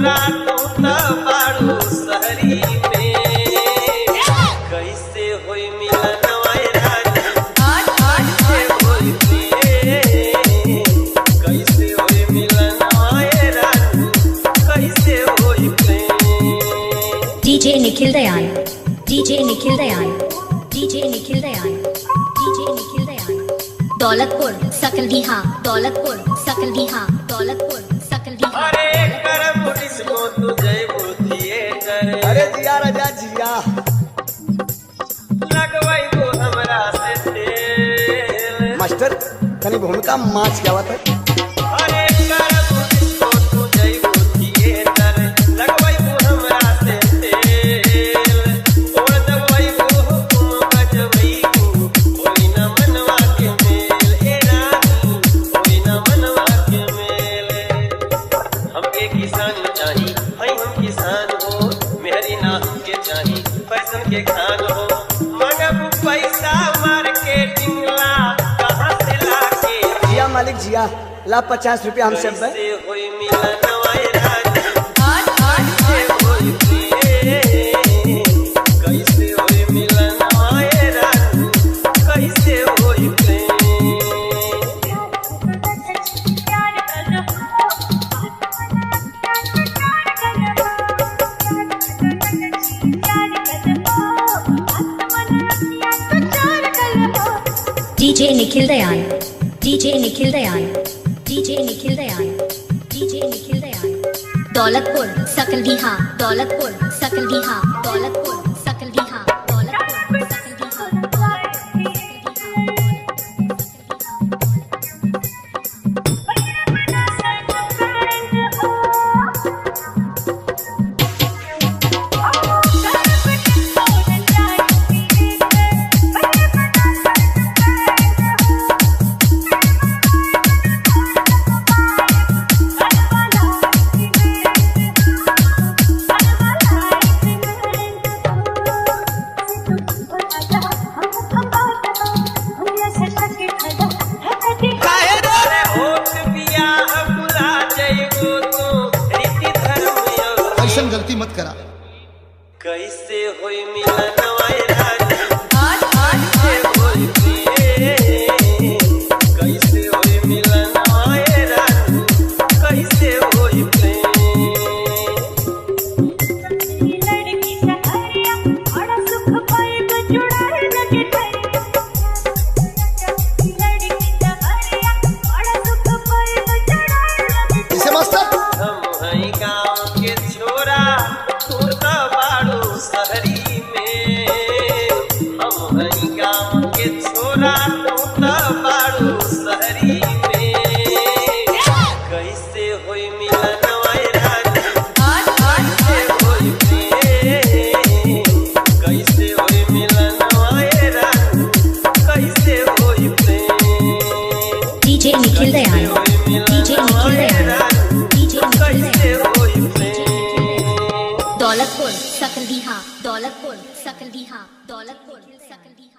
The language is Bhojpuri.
छोरा तू त बाड़ू शहरी में कैसे होई मिलन वाए रानी कैसे होई कैसे होई मिलन वाए रानी कैसे होई DJ Nikhil Dayan, DJ Nikhil Dayan, DJ Nikhil Dayan, DJ Nikhil Dayan, Daulatpur Sakaldiha, Daulatpur Sakaldiha, Daulatpur Sakaldiha. अरे कर पुलिस को तू जय थिएटर अरे जिया राजा जिया लगवाई को हमरा से तेल मास्टर कनी भूमिका माच क्या बात है। अरे कर पुलिस को तू जय थिएटर लगवाई को हमरा से तेल और दवाई को हुकुम बजवई को कोई न मनवा के मेल ए रानी कोई न मनवा के मेल हमके किसान चाही है हम किसान हो मेहरी ना के चाही फैशन के खान हो मगब पैसा मार्केटिंग ला कहां से लाके जिया मालिक जिया ला 50 रुपया हम सब कैसे होई मिलन वाए रानी कैसे होई कैसे होई मिलन वाए रानी कैसे होई DJ Nikhil Dayan, DJ Nikhil Dayan, DJ Nikhil Dayan, DJ Nikhil Dayan, Daulatpur Sakaldiha, Daulatpur Sakaldiha, Daulatpur Sakaldiha, Daulatpur Sakaldiha. अरे होत बियाह बुला जइबो तो रीति धर्म ऐसा गलती मत करा। कैसे होई मिलन वाए रानी कैसे होई कैसे होई मिलन वाए रानी कैसे होई इसे मास्टर हम हई गाँव के छोरा तू त बाड़ू शहरी में हम हई गाँव के छोरा तू त बाड़ू शहरी में कैसे होई मिलन वाए रानी कैसे होई कैसे होई मिलन वाए रानी कैसे होई DJ Nikhil Dayan, DJ Nikhil Dayan, DJ Nikhil Dayan, Daulatpur Sakaldiha, Daulatpur Sakaldiha, Daulatpur Sakaldiha.